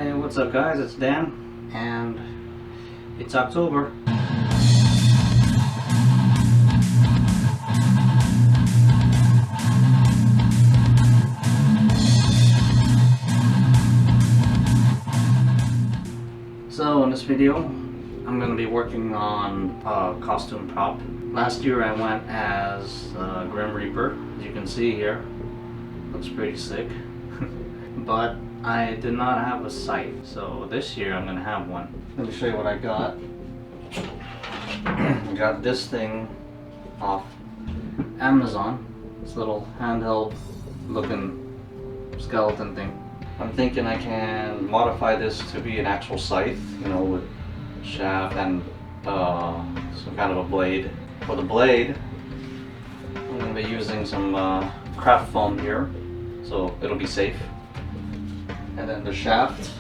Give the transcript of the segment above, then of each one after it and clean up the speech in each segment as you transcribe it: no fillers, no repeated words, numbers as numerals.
Hey, what's up guys, it's Dan, and it's October. So in this video, I'm going to be working on a costume prop. Last year I went as Grim Reaper, as you can see here. Looks pretty sick. But I did not have a scythe, so this year I'm gonna have one. Let me show you what I got. I got this thing off Amazon. This little handheld looking skeleton thing. I'm thinking I can modify this to be an actual scythe, you know, with shaft and some kind of a blade. For the blade, I'm gonna be using some craft foam here, so it'll be safe. And then the shaft,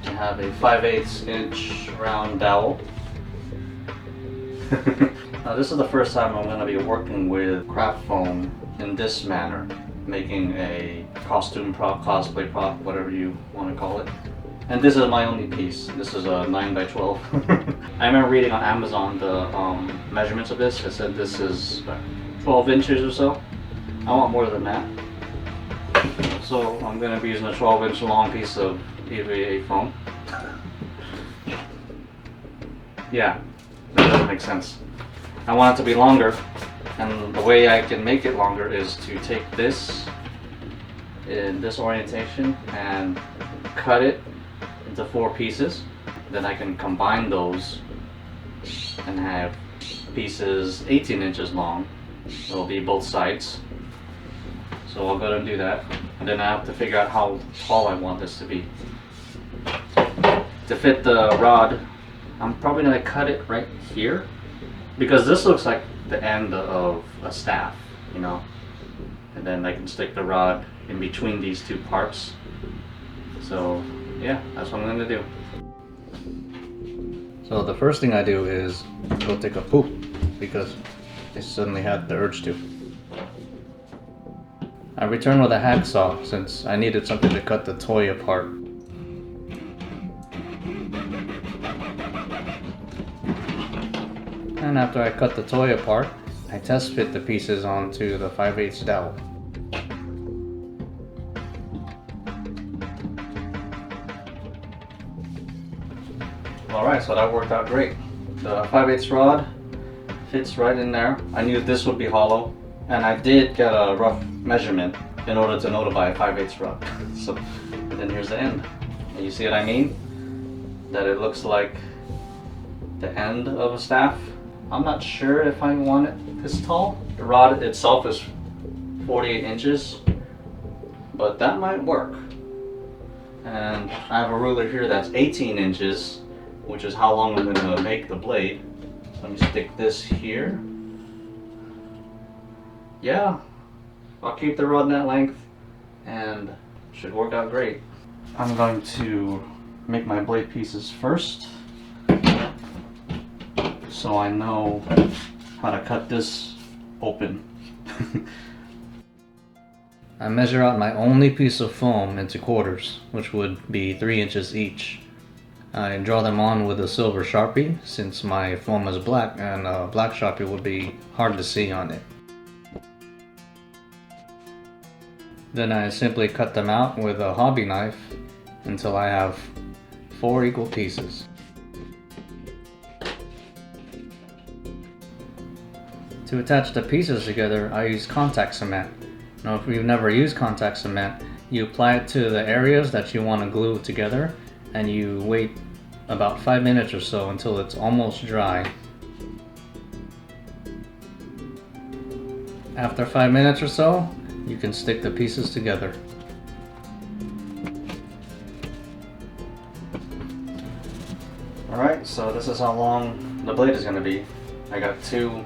I have a 5/8 inch round dowel. Now this is the first time I'm going to be working with craft foam in this manner, making a costume prop, cosplay prop, whatever you want to call it. And this is my only piece. This is a 9x12. I remember reading on Amazon the measurements of this. It said this is 12 inches or so. I want more than that. So I'm going to be using a 12-inch long piece of EVA foam. Yeah, that doesn't make sense. I want it to be longer, and the way I can make it longer is to take this in this orientation and cut it into 4 pieces. Then I can combine those and have pieces 18 inches long. It'll be both sides. So I'll go and do that, and then I have to figure out how tall I want this to be. To fit the rod, I'm probably going to cut it right here, because this looks like the end of a staff, you know, and then I can stick the rod in between these 2 parts. So yeah, that's what I'm going to do. So the first thing I do is go take a poop, because I suddenly had the urge to. I returned with a hacksaw since I needed something to cut the toy apart. And after I cut the toy apart, I test fit the pieces onto the 5/8 dowel. Alright, so that worked out great. The 5/8 rod fits right in there. I knew this would be hollow, and I did get a rough measurement in order to know to buy a 5/8 rod. So, and then here's the end. And you see what I mean? That it looks like the end of a staff. I'm not sure if I want it this tall. The rod itself is 48 inches, but that might work. And I have a ruler here that's 18 inches, which is how long I'm going to make the blade. So let me stick this here. Yeah, I'll keep the rod in that length, and it should work out great. I'm going to make my blade pieces first, so I know how to cut this open. I measure out my only piece of foam into quarters, which would be 3 inches each. I draw them on with a silver Sharpie, since my foam is black and a black Sharpie would be hard to see on it. Then I simply cut them out with a hobby knife until I have 4 equal pieces. To attach the pieces together, I use contact cement. Now, if you've never used contact cement, you apply it to the areas that you want to glue together, and you wait about 5 minutes or so until it's almost dry. After 5 minutes or so, you can stick the pieces together. Alright, so this is how long the blade is going to be. I got 2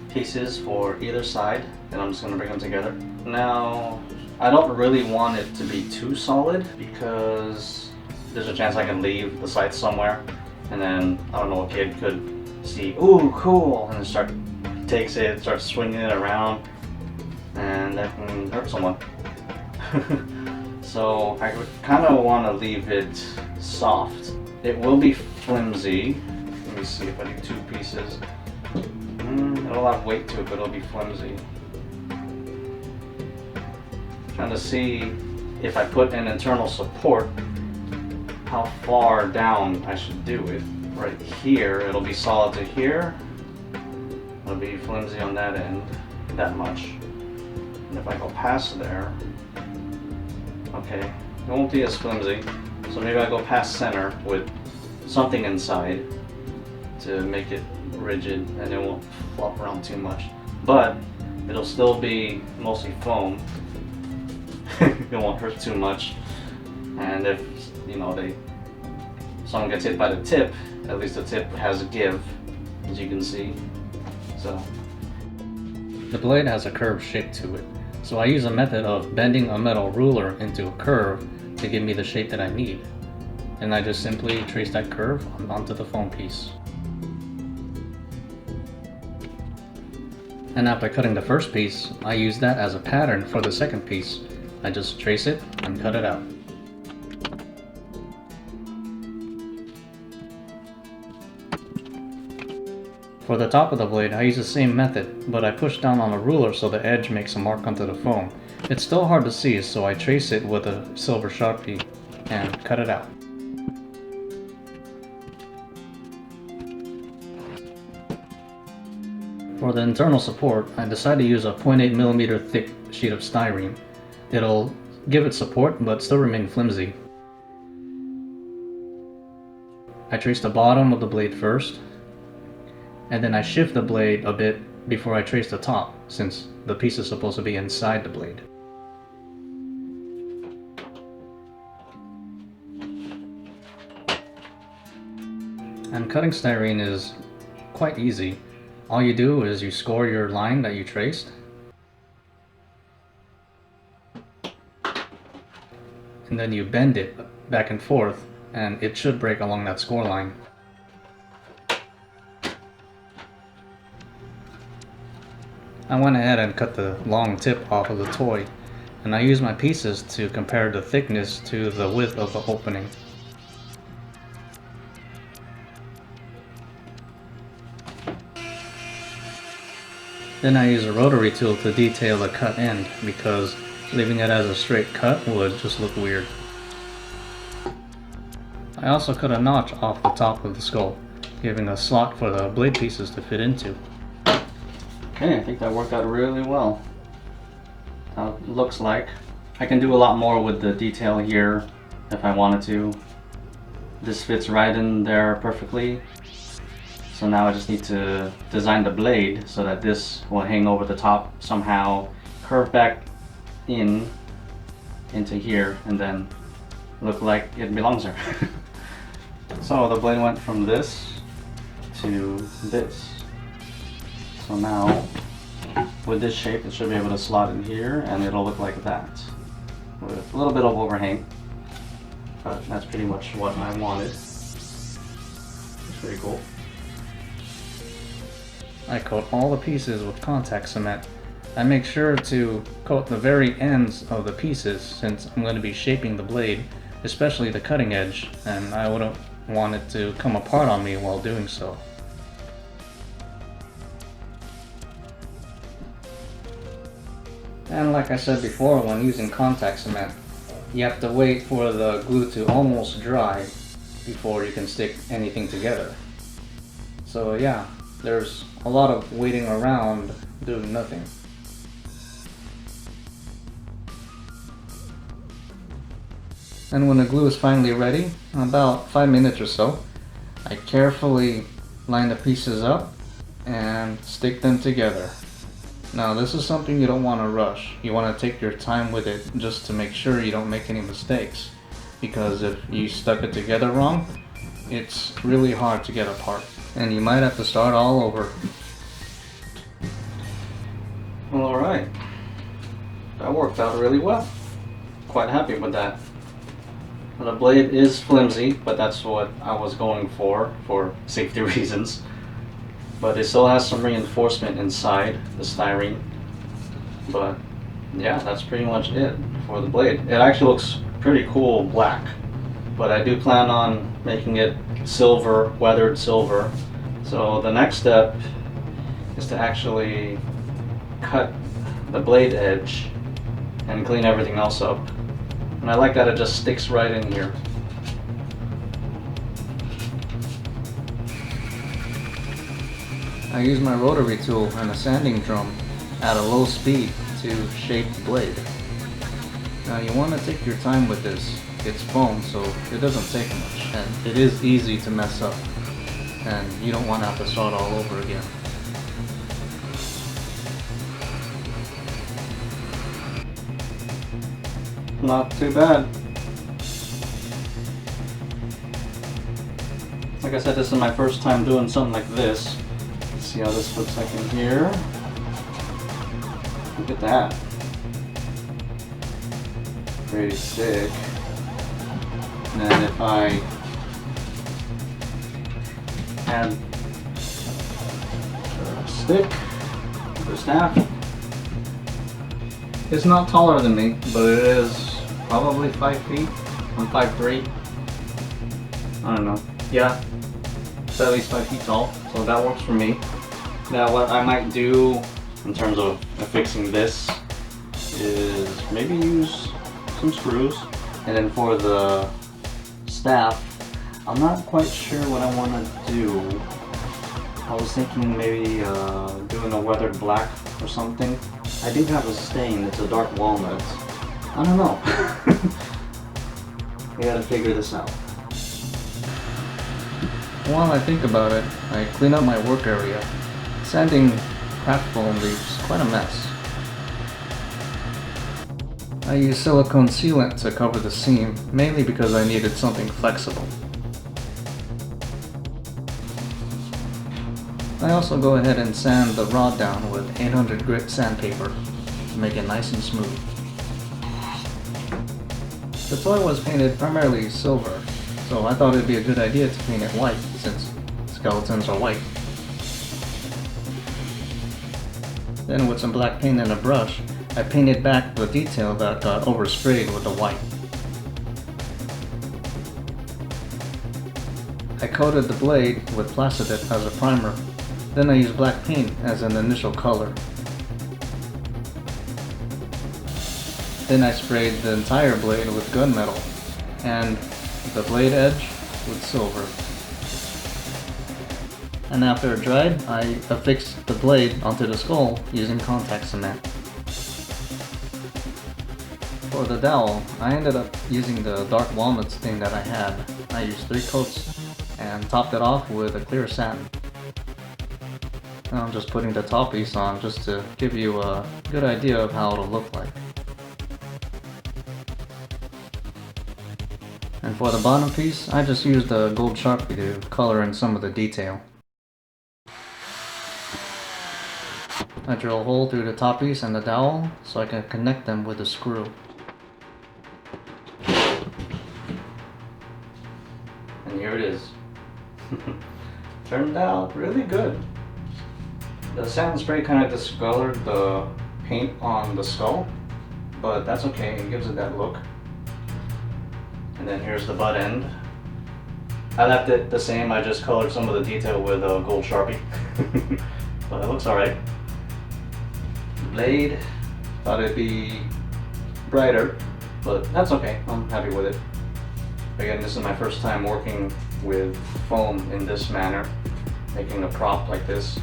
pieces for either side, and I'm just going to bring them together. Now, I don't really want it to be too solid, because there's a chance I can leave the scythe somewhere, and then, I don't know, a kid could see, ooh, cool, and takes it, starts swinging it around, and that can hurt someone. So So I kind of want to leave it soft. It will be flimsy. Let me see if I do 2 pieces. It'll have weight to it, but it'll be flimsy. Trying to see if I put an internal support, how far down I should do it. Right here, it'll be solid to here. It'll be flimsy on that end, that much. And if I go past there, okay, it won't be as flimsy. So maybe I go past center with something inside to make it rigid and it won't flop around too much. But it'll still be mostly foam. It won't hurt too much. And if, you know, someone gets hit by the tip, at least the tip has a give, as you can see. So the blade has a curved shape to it. So I use a method of bending a metal ruler into a curve to give me the shape that I need. And I just simply trace that curve onto the foam piece. And after cutting the first piece, I use that as a pattern for the second piece. I just trace it and cut it out. For the top of the blade, I use the same method, but I push down on a ruler so the edge makes a mark onto the foam. It's still hard to see, so I trace it with a silver Sharpie and cut it out. For the internal support, I decided to use a 0.8mm thick sheet of styrene. It'll give it support, but still remain flimsy. I trace the bottom of the blade first, and then I shift the blade a bit before I trace the top, since the piece is supposed to be inside the blade. And cutting styrene is quite easy. All you do is you score your line that you traced, and then you bend it back and forth, and it should break along that score line. I went ahead and cut the long tip off of the toy, and I used my pieces to compare the thickness to the width of the opening. Then I use a rotary tool to detail the cut end, because leaving it as a straight cut would just look weird. I also cut a notch off the top of the skull, giving a slot for the blade pieces to fit into. Okay, I think that worked out really well. How it looks like. I can do a lot more with the detail here if I wanted to. This fits right in there perfectly. So now I just need to design the blade so that this will hang over the top somehow, curve back into here, and then look like it belongs there. So the blade went from this to this. So now with this shape it should be able to slot in here and it'll look like that with a little bit of overhang, but that's pretty much what I wanted. It's pretty cool. I coat all the pieces with contact cement. I make sure to coat the very ends of the pieces since I'm going to be shaping the blade, especially the cutting edge, and I wouldn't want it to come apart on me while doing so. And like I said before, when using contact cement, you have to wait for the glue to almost dry before you can stick anything together. So yeah, there's a lot of waiting around doing nothing. And when the glue is finally ready, in about 5 minutes or so, I carefully line the pieces up and stick them together. Now this is something you don't want to rush. You want to take your time with it just to make sure you don't make any mistakes. Because if you stuck it together wrong, it's really hard to get apart. And you might have to start all over. Well, alright. That worked out really well. Quite happy with that. The blade is flimsy, but that's what I was going for safety reasons. But it still has some reinforcement inside the styrene. But yeah, that's pretty much it for the blade. It actually looks pretty cool black, but I do plan on making it silver, weathered silver. So the next step is to actually cut the blade edge and clean everything else up. And I like that it just sticks right in here. I use my rotary tool and a sanding drum at a low speed to shape the blade. Now you want to take your time with this. It's foam, so it doesn't take much, and it is easy to mess up, and you don't want to have to start all over again. Not too bad. Like I said, this is my first time doing something like this. Let's see how this looks like in here. Look at that. Pretty sick. And then if I add a stick, the staff, it's not taller than me, but it is probably 5 feet. I'm 5'3". I don't know. Yeah, it's at least 5 feet tall, so that works for me. Now what I might do in terms of fixing this is maybe use some screws, and then for the staff, I'm not quite sure what I want to do. I was thinking maybe doing a weathered black or something. I do have a stain, it's a dark walnut. I don't know. I gotta figure this out. While I think about it, I clean up my work area. Sanding craft foam leaves quite a mess. I use silicone sealant to cover the seam, mainly because I needed something flexible. I also go ahead and sand the rod down with 800 grit sandpaper to make it nice and smooth. The toy was painted primarily silver, so I thought it'd be a good idea to paint it white since skeletons are white. Then with some black paint and a brush, I painted back the detail that got oversprayed with the white. I coated the blade with plastidip as a primer. Then I used black paint as an initial color. Then I sprayed the entire blade with gunmetal and the blade edge with silver. And after it dried, I affixed the blade onto the skull using contact cement. For the dowel, I ended up using the dark walnut stain that I had. I used 3 coats and topped it off with a clear satin. Now I'm just putting the top piece on just to give you a good idea of how it'll look like. And for the bottom piece, I just used a gold Sharpie to color in some of the detail. I drill a hole through the top piece and the dowel so I can connect them with a screw. And here it is. Turned out really good. The satin spray kind of discolored the paint on the skull, but that's okay, it gives it that look. And then here's the butt end. I left it the same, I just colored some of the detail with a gold Sharpie. But it looks alright. Blade, thought it'd be brighter, but that's okay, I'm happy with it. Again, this is my first time working with foam in this manner, making a prop like this.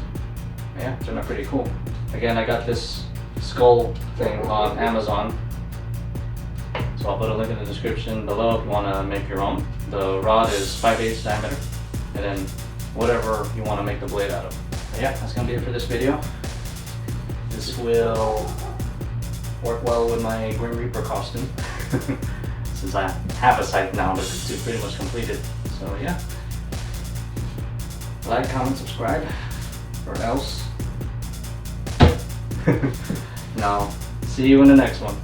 Yeah, it turned out pretty cool. Again, I got this skull thing on Amazon, so I'll put a link in the description below if you want to make your own. The rod is 5/8 diameter, and then whatever you want to make the blade out of. But yeah, that's going to be it for this video. This will work well with my Grim Reaper costume, since I have a scythe now, but it's pretty much completed. So yeah, like, comment, subscribe, or else. Now, see you in the next one.